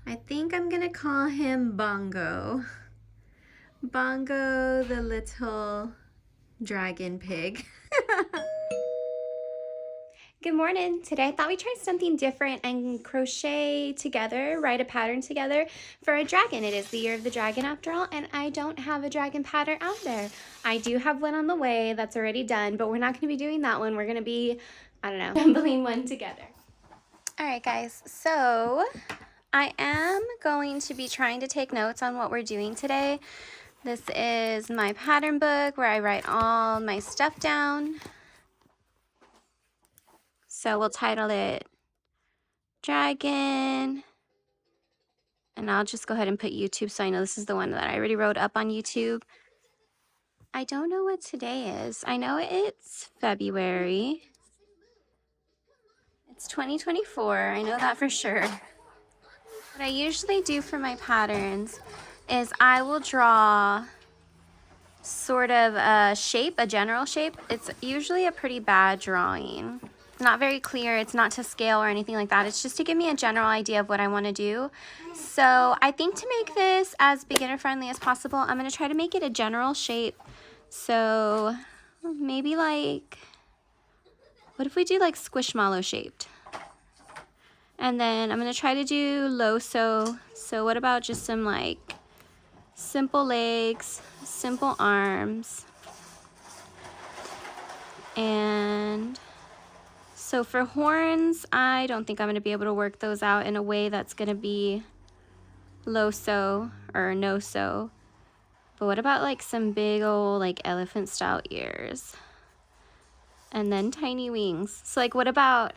I think I'm gonna call him Bongo. Bongo the little dragon pig. Good morning. Today I thought we'd try something different and crochet together, write a pattern together for a dragon. It is the year of the dragon after all, and I don't have a dragon pattern out there. I do have one on the way that's already done, but we're not gonna be doing that one. We're gonna be, I don't know, assembling one together. All right, guys, so I am going to be trying to take notes on what we're doing today. This is my pattern book where I write all my stuff down. So we'll title it Dragon. And I'll just go ahead and put YouTube so I know this is the one that I already wrote up on YouTube. I don't know what today is. I know it's February. It's 2024. I know that for sure. What I usually do for my patterns is I will draw sort of a shape, a general shape. It's usually a pretty bad drawing. Not very clear. It's not to scale or anything like that. It's just to give me a general idea of what I want to do. So I think to make this as beginner friendly as possible, I'm going to try to make it a general shape. So maybe like, what if we do like squishmallow shaped? And then I'm going to try to do low sew. So what about just some like simple legs, simple arms. And so for horns, I don't think I'm going to be able to work those out in a way that's going to be low sew or no sew. But what about like some big old like elephant style ears? And then tiny wings. So like what about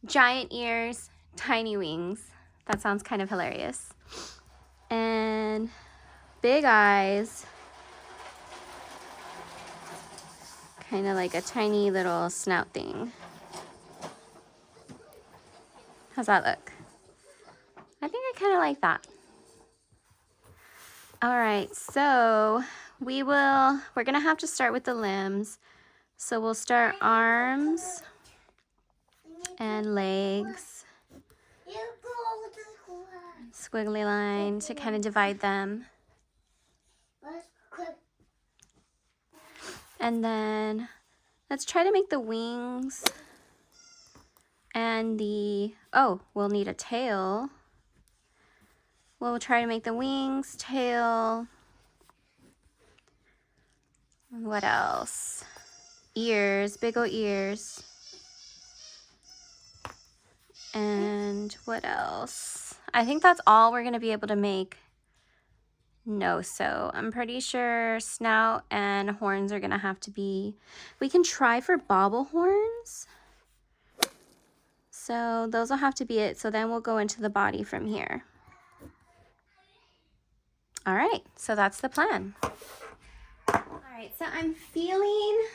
giant ears, tiny wings? That sounds kind of hilarious. And big eyes. Kind of like a tiny little snout thing. How's that look? I think I kind of like that. All right, so we're gonna have to start with the limbs. So we'll start arms and legs. Squiggly line to kind of divide them. And then let's try to make the wings and we'll need a tail. We'll try to make the wings, tail. What else? Ears, big ol' ears. And what else? I think that's all we're gonna be able to make. No, so I'm pretty sure snout and horns are gonna have to be, we can try for bobble horns. So those will have to be it. So then we'll go into the body from here. All right, so that's the plan. All right, so I'm feeling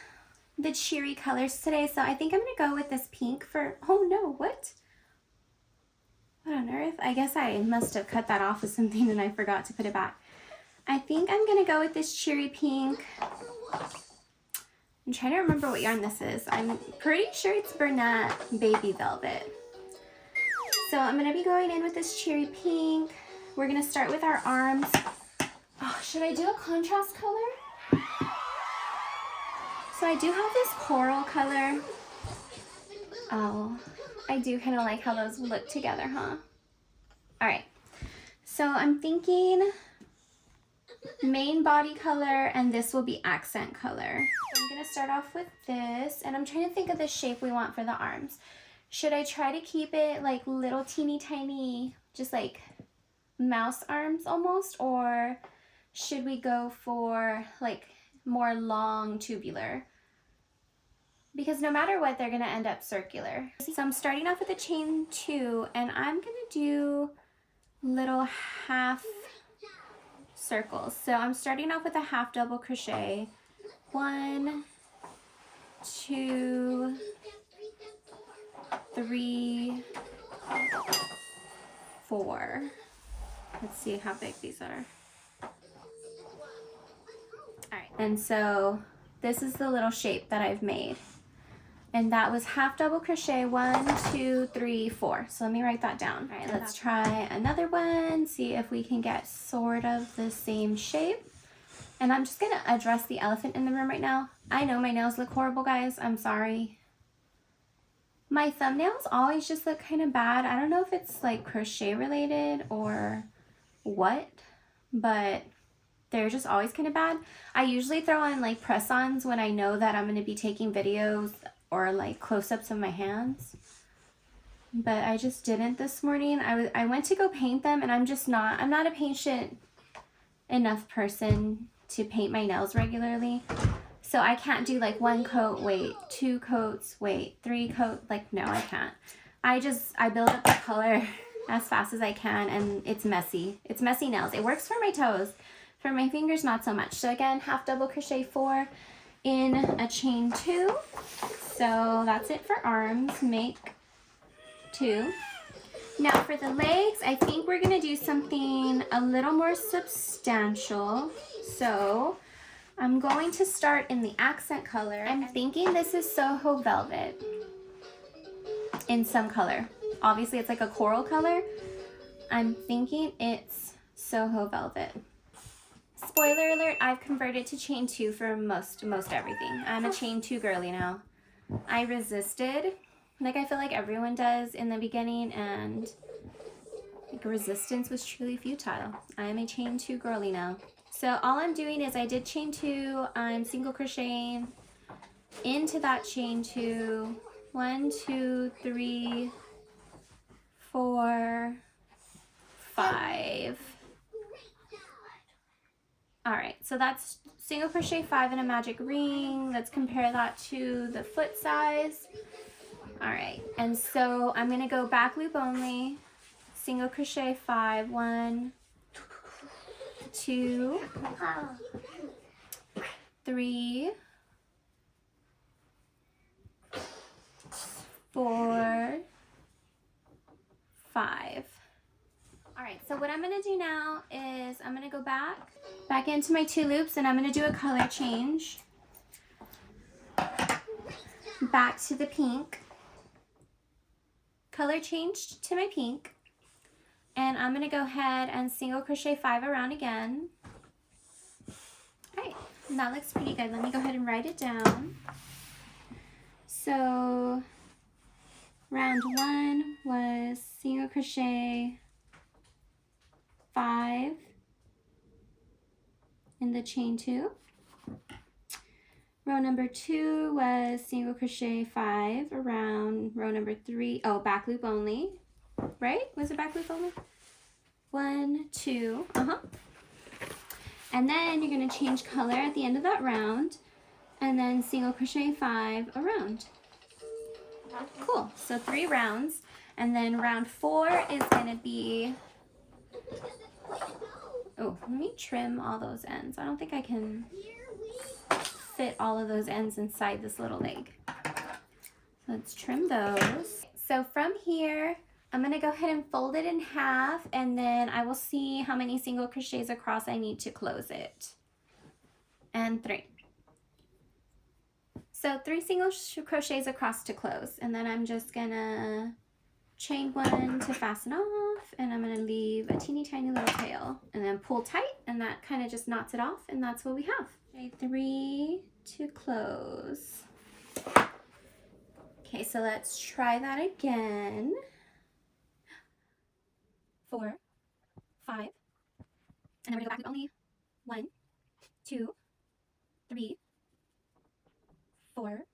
the cheery colors today. So I think I'm gonna go with this pink for, oh no, what? What on earth? I guess I must have cut that off with something and I forgot to put it back. I think I'm gonna go with this cherry pink. I'm trying to remember what yarn this is. I'm pretty sure it's Bernat Baby Velvet. So I'm gonna be going in with this cherry pink. We're gonna start with our arms. Oh, should I do a contrast color? So I do have this coral color. Oh, I do kind of like how those look together, huh? All right, so I'm thinking main body color, and this will be accent color. I'm gonna start off with this, and I'm trying to think of the shape we want for the arms. Should I try to keep it like little teeny tiny, just like mouse arms almost, or should we go for like more long tubular? Because no matter what, they're gonna end up circular. So I'm starting off with a chain 2, and I'm gonna do little half circles. So I'm starting off with a half double crochet. 1, 2, 3, 4. Let's see how big these are. All right, and so this is the little shape that I've made. And that was half double crochet, 1, 2, 3, 4. So let me write that down. All right, let's try another one, see if we can get sort of the same shape. And I'm just gonna address the elephant in the room right now. I know my nails look horrible, guys. I'm sorry. My thumbnails always just look kind of bad. I don't know if it's like crochet related or what, but they're just always kind of bad. I usually throw on like press-ons when I know that I'm gonna be taking videos or like close-ups of my hands. But I just didn't this morning. I went to go paint them, and I'm not a patient enough person to paint my nails regularly. So I can't do like 1 coat, wait, 2 coats, wait, 3 coats, like no, I can't. I build up the color as fast as I can, and it's messy. It's messy nails. It works for my toes. For my fingers, not so much. So again, half double crochet 4 in a chain 2. So that's it for arms. Make 2. Now for the legs, I think we're gonna do something a little more substantial. So I'm going to start in the accent color. I'm thinking this is Soho Velvet in some color. Obviously it's like a coral color. I'm thinking it's Soho Velvet. Spoiler alert, I've converted to chain 2 for most everything. I'm a chain 2 girly now. I resisted, like I feel like everyone does in the beginning, and like resistance was truly futile. I'm a chain 2 girly now. So all I'm doing is I did chain 2, I'm single crocheting into that chain 2, 1, 2, 3, 4, 5. All right, so that's single crochet 5 in a magic ring. Let's compare that to the foot size. All right, and so I'm gonna go back loop only, single crochet 5, 1, 2, 3, 4, 5. All right, so what I'm gonna do now is I'm gonna go back into my 2 loops, and I'm gonna do a color change. Back to the pink. Color changed to my pink. And I'm gonna go ahead and single crochet 5 around again. All right, and that looks pretty good. Let me go ahead and write it down. So round 1 was single crochet 5 in the chain 2. Row number 2 was single crochet 5 around row number 3. Oh, back loop only, right? Was it back loop only? 1, 2, and then you're going to change color at the end of that round, and then single crochet 5 around. Cool. So 3 rounds, and then round 4 is going to be, oh, let me trim all those ends. I don't think I can fit all of those ends inside this little leg. So let's trim those. So from here, I'm going to go ahead and fold it in half, and then I will see how many single crochets across I need to close it. And 3. So 3 single crochets across to close, and then I'm just going to chain 1 to fasten off, and I'm going to leave a teeny tiny little tail, and then pull tight, and that kind of just knots it off, and that's what we have. Okay, 3 to close. Okay, so let's try that again. 4, 5, and then we're gonna go back loop only. 1, 2, 3, 4,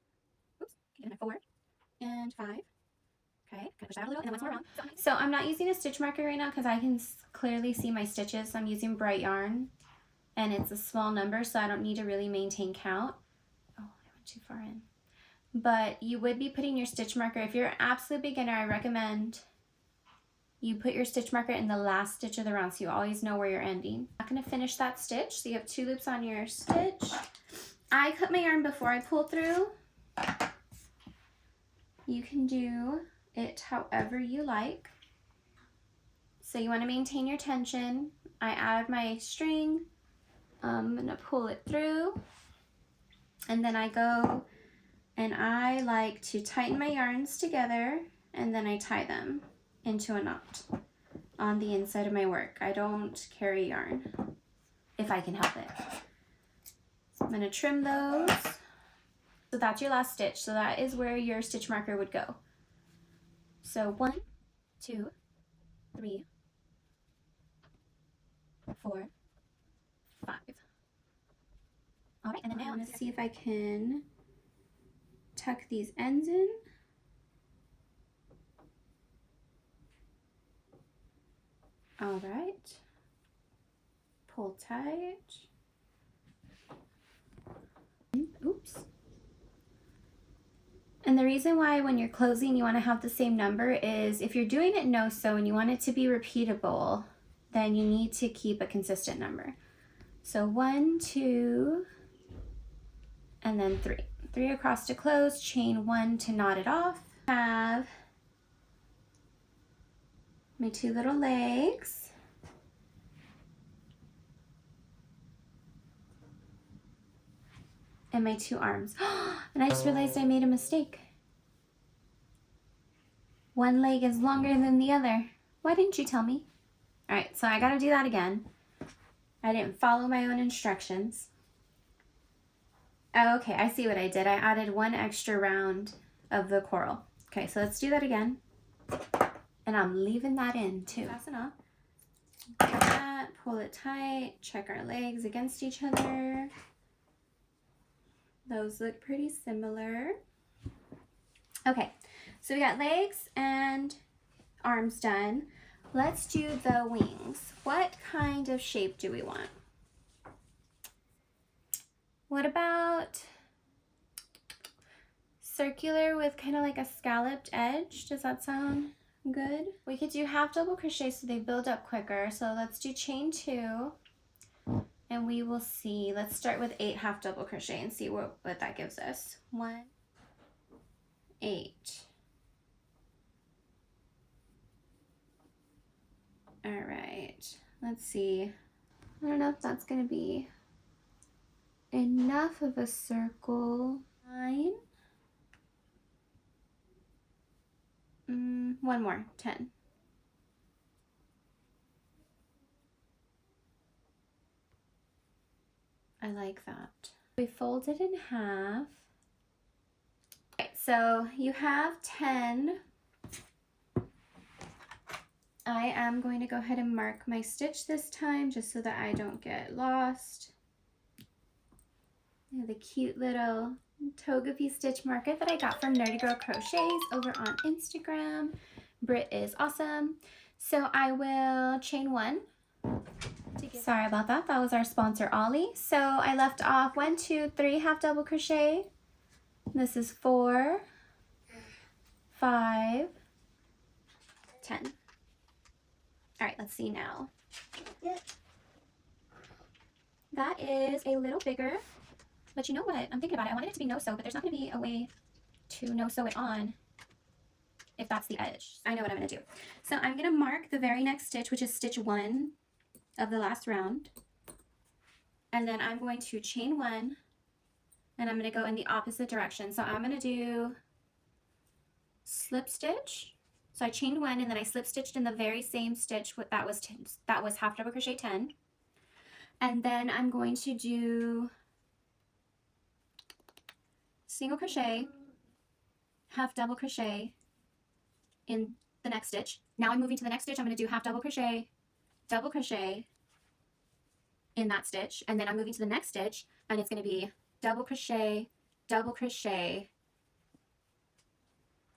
oops, okay, 4, and 5. Okay, kind of push that a little, and then once more around. So I'm not using a stitch marker right now because I can clearly see my stitches. I'm using bright yarn, and it's a small number, so I don't need to really maintain count. Oh, I went too far in. But you would be putting your stitch marker, if you're an absolute beginner, I recommend you put your stitch marker in the last stitch of the round so you always know where you're ending. I'm not going to finish that stitch, so you have 2 loops on your stitch. I cut my yarn before I pull through. You can do it however you like. So you want to maintain your tension. I add my string. I'm going to pull it through, and then I go And I like to tighten my yarns together and then I tie them into a knot on the inside of my work. I don't carry yarn if I can help it. I'm going to trim those. So that's your last stitch. So that is where your stitch marker would go. So 1, 2, 3, 4, 5. All right, and then now I'm going to see if I can tuck these ends in. All right. Pull tight. Oops. And the reason why when you're closing you want to have the same number is if you're doing it no-sew and you want it to be repeatable, then you need to keep a consistent number. So 1, 2, and then 3. 3 across to close, chain 1 to knot it off. Have my 2 little legs. And my 2 arms. And I just realized I made a mistake. One leg is longer than the other. Why didn't you tell me? All right, so I gotta do that again. I didn't follow my own instructions. Oh, okay, I see what I did. I added 1 extra round of the coral. Okay, so let's do that again. And I'm leaving that in too. Fasten off. Get that, pull it tight, check our legs against each other. Those look pretty similar. Okay, so we got legs and arms done. Let's do the wings. What kind of shape do we want? What about circular with kind of like a scalloped edge? Does that sound good? We could do half double crochet so they build up quicker. So let's do chain 2 and we will see. Let's start with 8 half double crochet and see what that gives us. 1, 8. All right, let's see. I don't know if that's gonna be enough of a circle. 9. 1 more, 10. I like that. We fold it in half. Okay, so you have 10. I am going to go ahead and mark my stitch this time just so that I don't get lost. I have the cute little Togepi stitch marker that I got from NerdyGirlCrochets over on Instagram. Britt is awesome. So I will chain 1. Sorry about that. That was our sponsor, Ollie. So I left off 1, 2, 3 half double crochet. This is 4, 5, 10. All right, let's see now. That is a little bigger, but you know what? I'm thinking about it. I wanted it to be no-sew, but there's not going to be a way to no-sew it on if that's the edge. I know what I'm going to do. So I'm going to mark the very next stitch, which is stitch 1 of the last round. And then I'm going to chain 1, and I'm going to go in the opposite direction. So I'm going to do slip stitch. So I chained 1 and then I slip stitched in the very same stitch that was half double crochet 10. And then I'm going to do single crochet, half double crochet in the next stitch. Now I'm moving to the next stitch. I'm going to do half double crochet in that stitch, and then I'm moving to the next stitch and it's going to be double crochet, double crochet.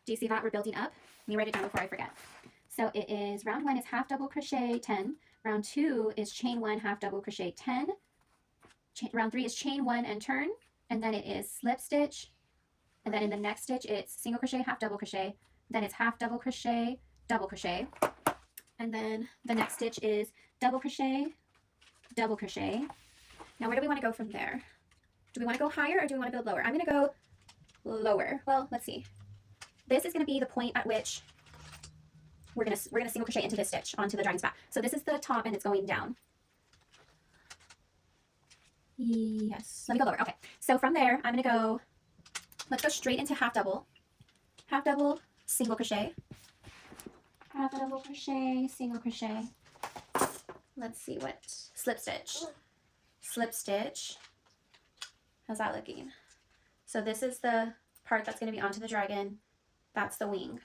Do you see that? We're building up. Let me write it down before I forget. So it is round 1 is half double crochet 10. Round 2 is chain 1 half double crochet 10. Round 3 is chain 1 and turn, and then it is slip stitch, and then in the next stitch it's single crochet half double crochet, then it's half double crochet, and then the next stitch is double crochet, double crochet. Now where do we want to go from there? Do we want to go higher or do we want to build lower? I'm going to go lower. Well, let's see. This is going to be the point at which we're going to single crochet into this stitch onto the dragon spot. So this is the top and it's going down. Yes, let me go lower. Okay, so from there I'm going to go let's go straight into half double, single crochet, half double crochet, single crochet. Let's see what, slip stitch. How's that looking? So this is the part that's going to be onto the dragon. That's the wing.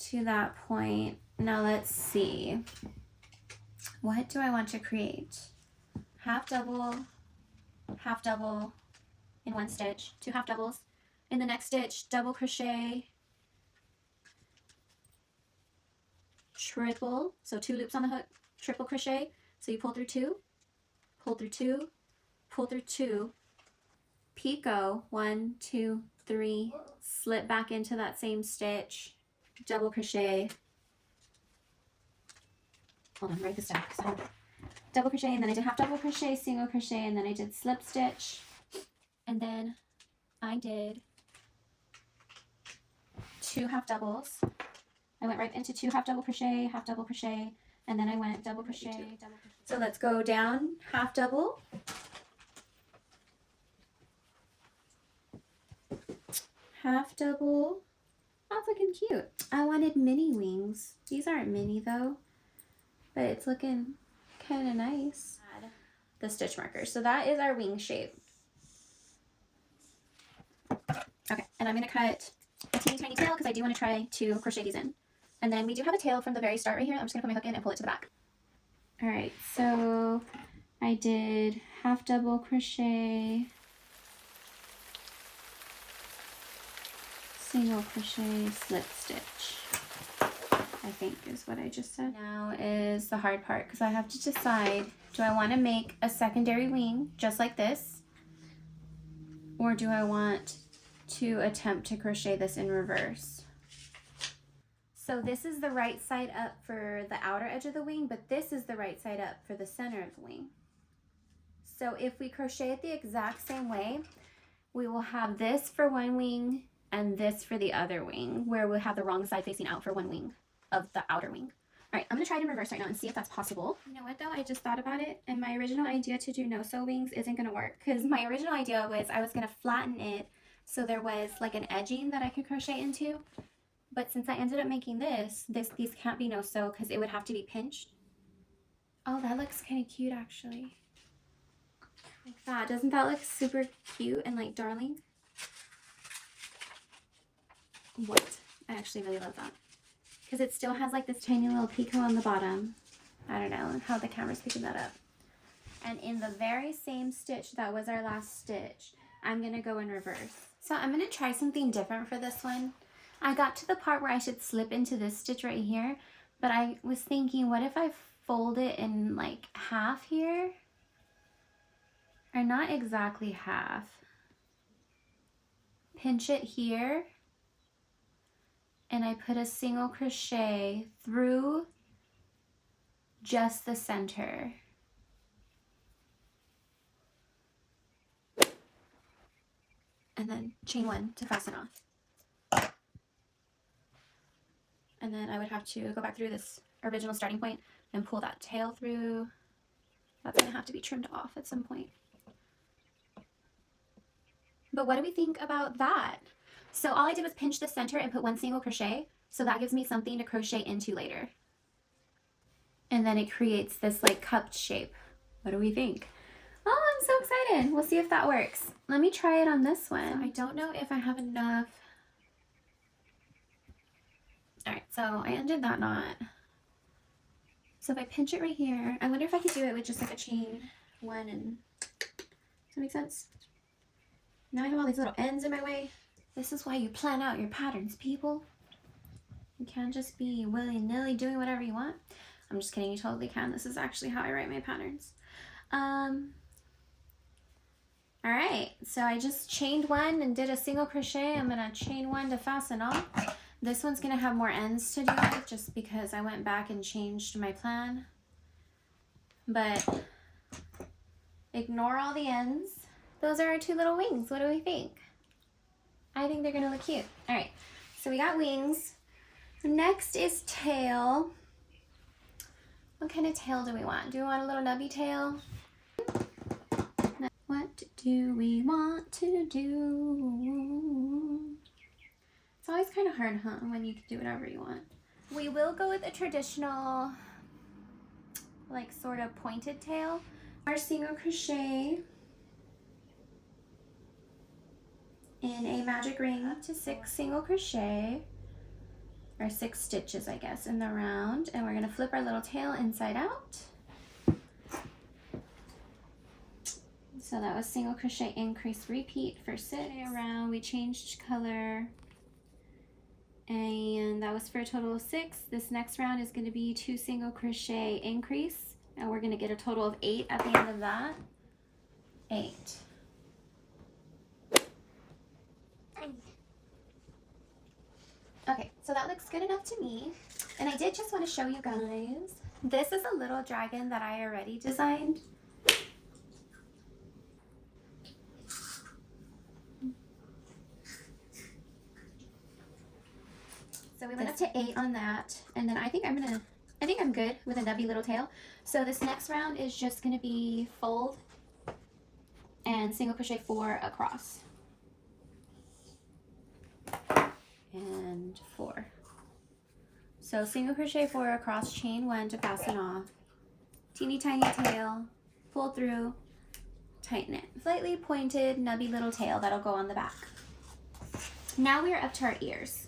To that point, now let's see. What do I want to create? Half double in one stitch, 2 half doubles. In the next stitch, double crochet, triple, so 2 loops on the hook, triple crochet. So you pull through 2, pull through 2, pull through 2, picot, 1, 2, 3, slip back into that same stitch, double crochet. Hold on, write this down. Double crochet, and then I did half double crochet, single crochet, and then I did slip stitch, and then I did 2 half doubles. I went right into 2 half double crochet, and then I went double crochet. So let's go down half double, half double. Oh, it's looking cute. I wanted mini wings. These aren't mini though, but it's looking kind of nice. Add the stitch markers. So that is our wing shape. Okay, and I'm going to cut a teeny tiny tail because I do want to try to crochet these in. And then we do have a tail from the very start right here. I'm just going to put my hook in and pull it to the back. All right, so I did half double crochet, single crochet, slip stitch, I think is what I just said. Now is the hard part because I have to decide, do I want to make a secondary wing just like this, or do I want to attempt to crochet this in reverse? So this is the right side up for the outer edge of the wing, but this is the right side up for the center of the wing. So if we crochet it the exact same way, we will have this for one wing and this for the other wing, where we'll have the wrong side facing out for one wing of the outer wing. All right, I'm gonna try it in reverse right now and see if that's possible. You know what though, I just thought about it, and my original idea to do no-sew wings isn't gonna work, because my original idea was I was gonna flatten it so there was like an edging that I could crochet into. But since I ended up making these can't be no-sew because it would have to be pinched. Oh, that looks kind of cute actually. Like that. Doesn't that look super cute and like darling? What? I actually really love that. Because it still has like this tiny little picot on the bottom. I don't know how the camera's picking that up. And in the very same stitch that was our last stitch, I'm going to go in reverse. So I'm going to try something different for this one. I got to the part where I should slip into this stitch right here, but I was thinking, what if I fold it in like half here? Or not exactly half. Pinch it here, and I put a single crochet through just the center. And then chain 1 to fasten off. And then I would have to go back through this original starting point and pull that tail through. That's going to have to be trimmed off at some point. But what do we think about that? So all I did was pinch the center and put 1 single crochet. So that gives me something to crochet into later. And then it creates this like cupped shape. What do we think? Oh, I'm so excited. We'll see if that works. Let me try it on this one. So I don't know if I have enough. Alright, so I undid that knot. So if I pinch it right here, I wonder if I could do it with just like a chain 1 and... Does that make sense? Now I have all these little ends in my way. This is why you plan out your patterns, people. You can't just be willy-nilly doing whatever you want. I'm just kidding, you totally can. This is actually how I write my patterns. Alright, so I just chained 1 and did a single crochet. I'm going to chain 1 to fasten off. This one's going to have more ends to do with just because I went back and changed my plan. But ignore all the ends. Those are our 2 little wings. What do we think? I think they're going to look cute. Alright, so we got wings. Next is tail. What kind of tail do we want? Do we want a little nubby tail? What do we want to do? It's always kind of hard, huh, when you can do whatever you want. We will go with a traditional, like, sort of pointed tail. Our single crochet in a magic ring up to 6 single crochet, or 6 stitches, I guess, in the round, and we're going to flip our little tail inside out. So that was single crochet, increase, repeat for 6. Around, we changed color, and that was for a total of 6. This next round is going to be 2 single crochet, increase, and we're going to get a total of 8 at the end of that. 8. Okay, so that looks good enough to me. And I did just want to show you guys, this is a little dragon that I already designed. So we went up to 8 on that, and then I think I'm good with a nubby little tail. So this next round is just gonna be fold and single crochet 4 across. And 4. So single crochet 4 across, chain 1 to fasten off, teeny tiny tail, pull through, tighten it. Slightly pointed, nubby little tail that'll go on the back. Now we are up to our ears.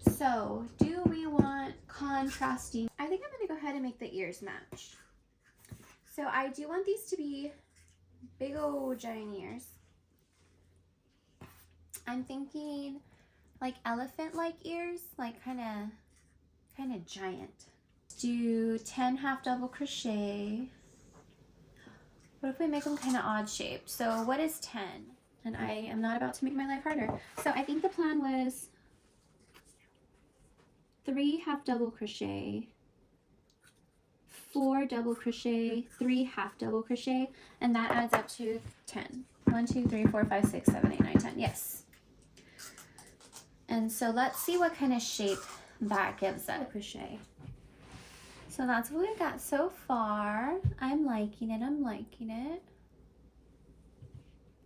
So do we want contrasting? I think I'm gonna go ahead and make the ears match. So I do want these to be big old giant ears. I'm thinking like elephant-like ears, like kind of giant. Do 10 half double crochet. What if we make them kind of odd shaped? So what is 10? And I am not about to make my life harder. So I think the plan was 3 half double crochet, 4 double crochet, 3 half double crochet, and that adds up to 10. 1, 2, 3, 4, 5, 6, 7, 8, 9, 10. Yes. And so let's see what kind of shape that gives us. Crochet. So that's what we've got so far. I'm liking it. I'm liking it.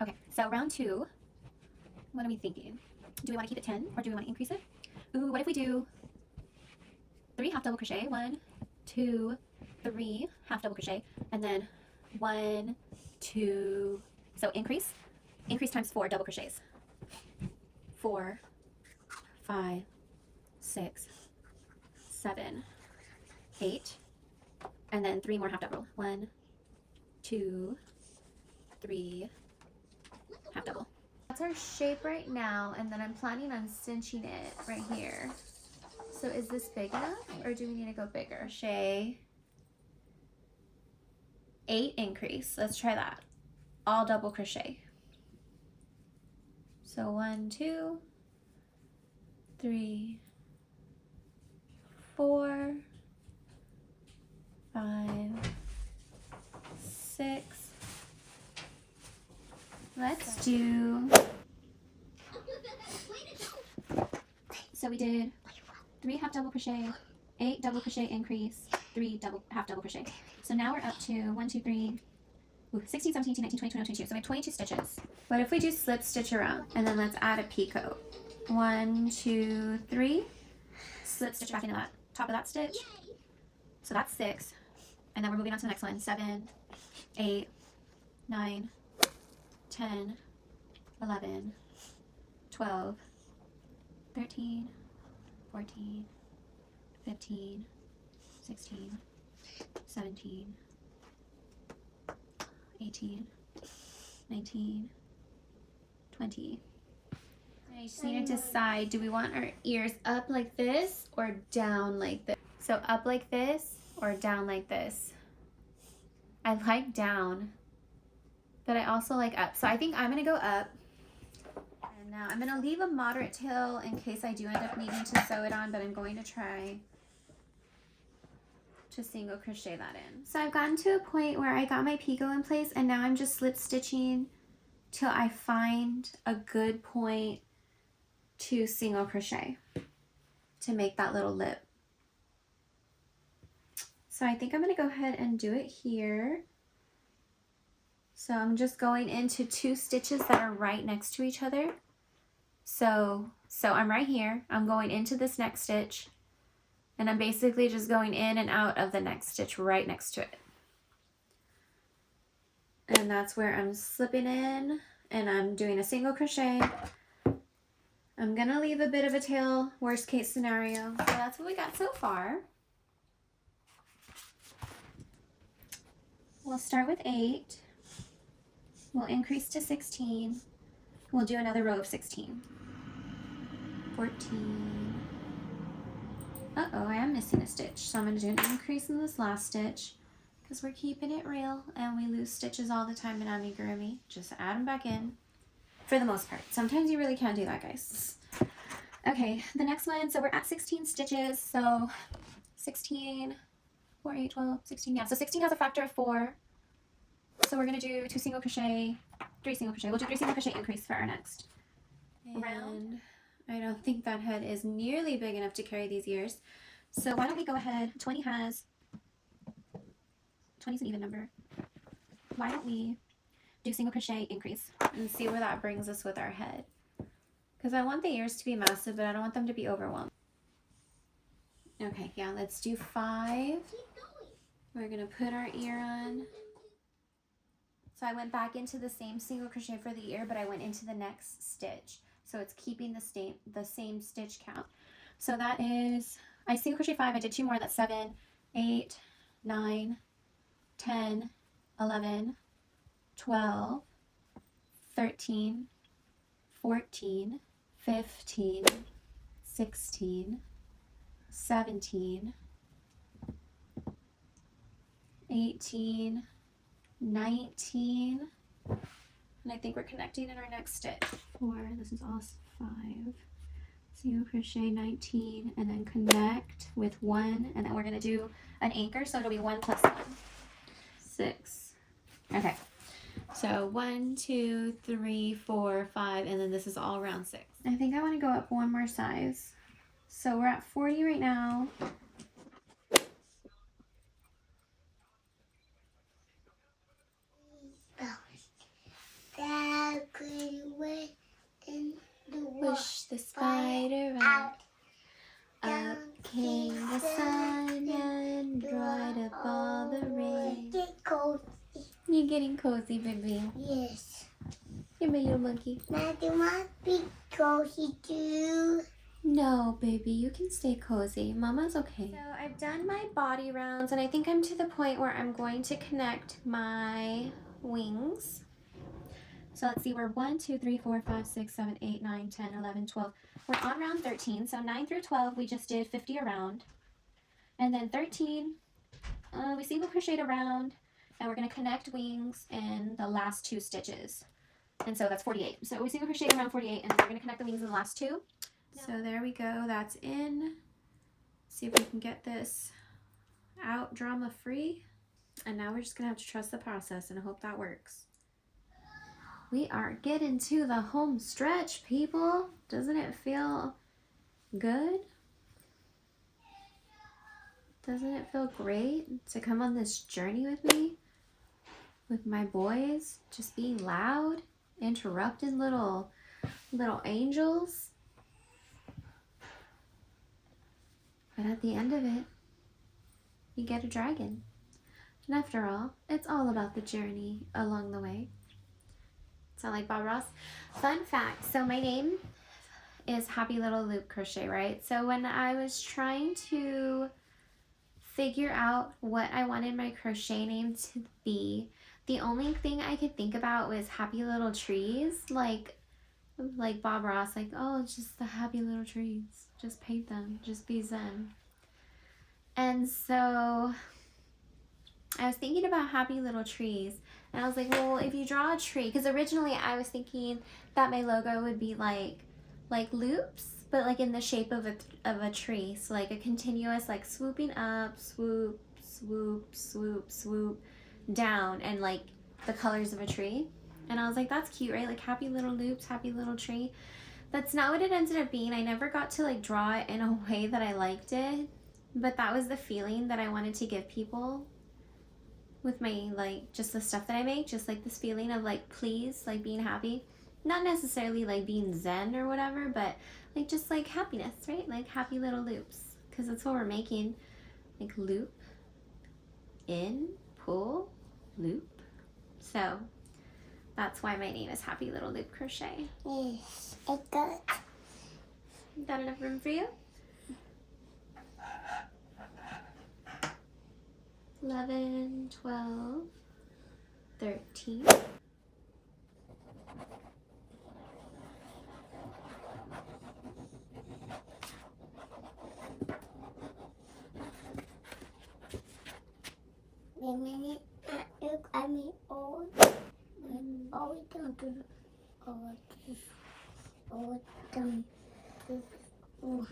Okay, so round 2. What are we thinking? Do we want to keep it 10 or do we want to increase it? Ooh, what if we do 3 half double crochet, 1, 2, 3 half double crochet, and then 1, 2, so increase times 4 double crochets. 4, 5, 6, 7, 8, and then 3 more half double. 1, 2, 3, half double. That's our shape right now, and then I'm planning on cinching it right here. So is this big enough, or do we need to go bigger? Crochet 8 increase. Let's try that. All double crochet. So 1, 2, 3, 4, 5, 6. Let's do. So we did 3 half double crochet, 8 double crochet increase, 3 half double crochet. So now we're up to 1, 2, 3, 16, 17, 18, 19, 20, 21, 22. So we have 22 stitches. What if we do slip stitch around, and then let's add a picot. 1, 2, 3. Slip stitch back into that top of that stitch. So that's 6. And then we're moving on to the next one. 7, 8, 9, 10, 11, 12, 13, 14, 15, 16, 17, 18, 19, 20. I just need to decide, do we want our ears up like this or down like this? So up like this or down like this? I like down, but I also like up. So I think I'm gonna go up. And now I'm gonna leave a moderate tail in case I do end up needing to sew it on, but I'm going to try to single crochet that in. So I've gotten to a point where I got my picot in place, and now I'm just slip stitching till I find a good point to single crochet to make that little lip. So I think I'm gonna go ahead and do it here. So I'm just going into 2 stitches that are right next to each other. So I'm right here. I'm going into this next stitch, and I'm basically just going in and out of the next stitch right next to it. And that's where I'm slipping in, and I'm doing a single crochet. I'm gonna leave a bit of a tail, worst case scenario. So that's what we got so far. We'll start with 8. We'll increase to 16. We'll do another row of 16. 14. Uh-oh, I am missing a stitch. So I'm going to do an increase in this last stitch because we're keeping it real and we lose stitches all the time in amigurumi. Just add them back in for the most part. Sometimes you really can't do that, guys. Okay, the next one, so we're at 16 stitches. So 16, 4, 8, 12, 16. Yeah, so 16 has a factor of 4. So we're going to do 2 single crochet, 3 single crochet. We'll do 3 single crochet increase for our next round. I don't think that head is nearly big enough to carry these ears. So why don't we go ahead, 20 is an even number. Why don't we do single crochet increase and see where that brings us with our head. Because I want the ears to be massive, but I don't want them to be overwhelmed. Okay, yeah, let's do 5. We're going to put our ear on. So I went back into the same single crochet for the ear, but I went into the next stitch. So it's keeping the same stitch count. So that is, I single crochet 5, I did 2 more, that's 7, 8, 9, 10, 11, 12, 13, 14, 15, 16, 17, 18, 19, and I think we're connecting in our next stitch. 4, this is all 5, single crochet 19, and then connect with 1, and then we're going to do an anchor, so it'll be 1 plus 1. 6. Okay, so 1, 2, 3, 4, 5, and then this is all around 6. I think I want to go up 1 more size. So we're at 40 right now. Wish the spider out. Up came the sun and dried up all the rain. You're getting cozy, baby. Yes. You're my little monkey. I do want to be cozy too. No, baby, you can stay cozy. Mama's okay. So I've done my body rounds, and I think I'm to the point where I'm going to connect my wings. So let's see, we're 1, 2, 3, 4, 5, 6, 7, 8, 9, 10, 11, 12. We're on round 13. So 9 through 12, we just did 50 around. And then 13, we single crocheted around, and we're going to connect wings in the last 2 stitches. And so that's 48. So we single crocheted around 48, and we're going to connect the wings in the last 2. So there we go, that's in. See if we can get this out drama free. And now we're just going to have to trust the process and hope that works. We are getting to the home stretch, people. Doesn't it feel good? Doesn't it feel great to come on this journey with me? With my boys just being loud, interrupting little angels. But at the end of it, you get a dragon. And after all, it's all about the journey along the way. Sound like Bob Ross? Fun fact, so my name is Happy Little Loop Crochet, right? So when I was trying to figure out what I wanted my crochet name to be, the only thing I could think about was Happy Little Trees, like Bob Ross, like, oh, it's just the happy little trees. Just paint them, just be zen. And so I was thinking about happy little trees, and I was like, well, if you draw a tree, because originally I was thinking that my logo would be like loops, but like in the shape of a tree, so like a continuous, like swooping up, swoop, swoop, swoop, swoop down, and like the colors of a tree. And I was like, that's cute, right? Like happy little loops, happy little tree. That's not what it ended up being. I never got to like draw it in a way that I liked it, but that was the feeling that I wanted to give people with my, like, just the stuff that I make, just like this feeling of like please, like being happy. not necessarily like being zen or whatever, but like just like happiness, right? Like happy little loops, because that's what we're making. Like loop, in, pull, loop. So that's why my name is Happy Little Loop Crochet. Yes, I got. Got enough room for you? 11, 12, 13. Wait a minute. Look, I mean, all we don't do all this. All done. Oh.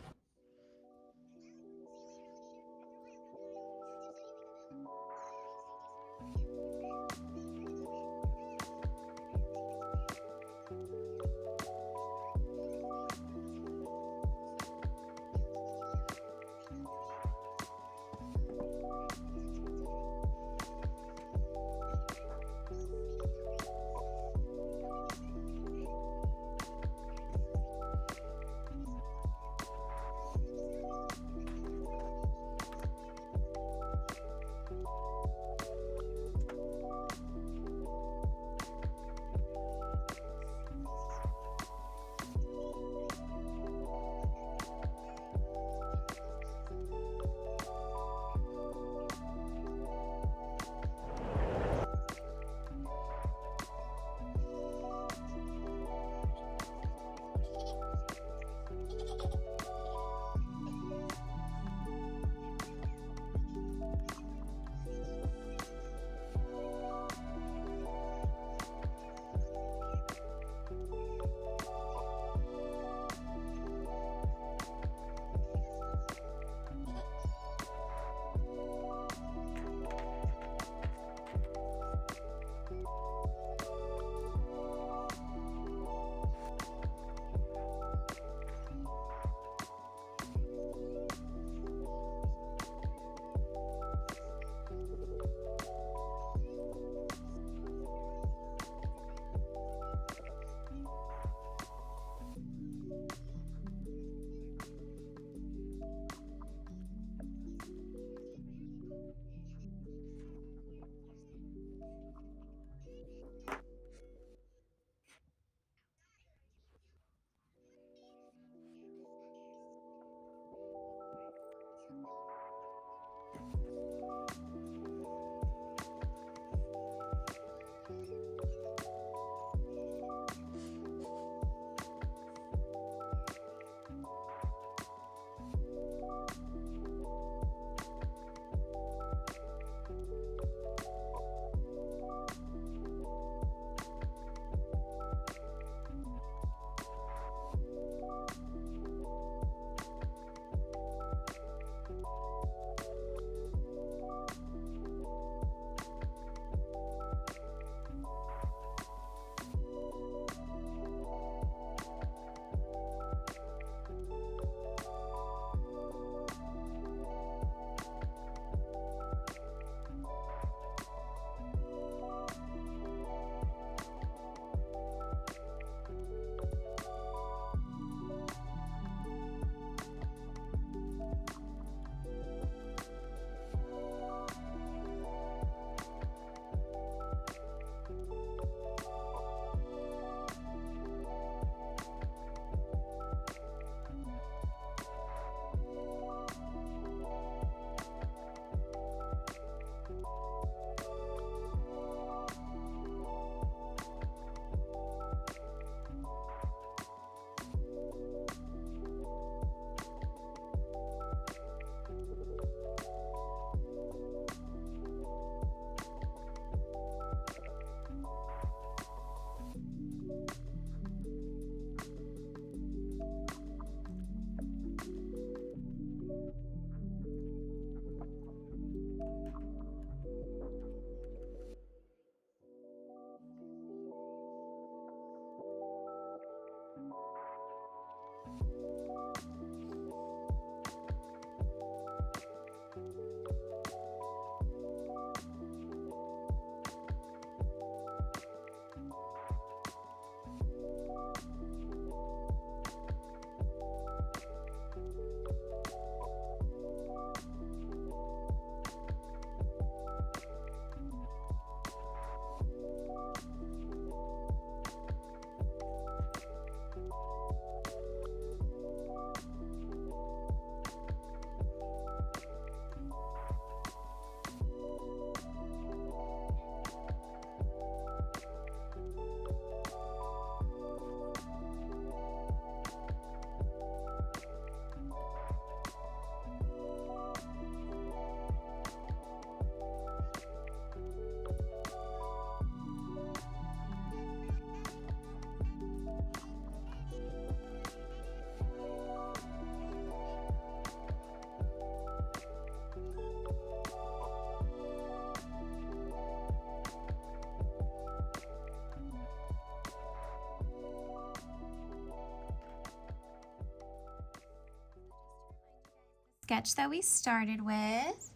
sketch that we started with.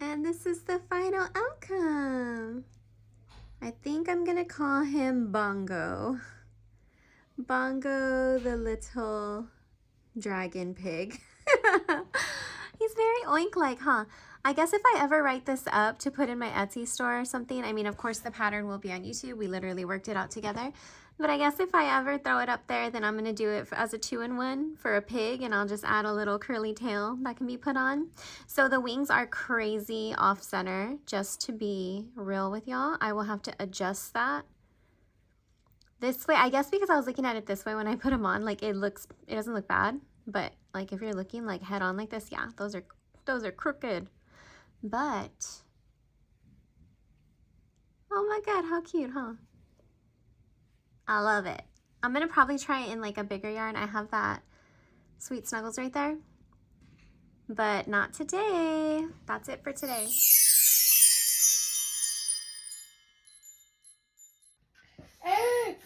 And this is the final outcome. I think I'm gonna call him Bongo. Bongo the little dragon pig. He's very oink-like, huh? I guess if I ever write this up to put in my Etsy store or something, I mean, of course the pattern will be on YouTube. We literally worked it out together. But I guess if I ever throw it up there, then I'm gonna do it as a 2-in-1 for a pig, and I'll just add a little curly tail that can be put on. So the wings are crazy off center, just to be real with y'all. I will have to adjust that this way. I guess because I was looking at it this way when I put them on, like it doesn't look bad. But like if you're looking like head on like this, yeah, those are crooked. But oh my god, how cute, huh? I love it. I'm gonna probably try it in like a bigger yarn. I have that Sweet Snuggles right there, but not today. That's it for today.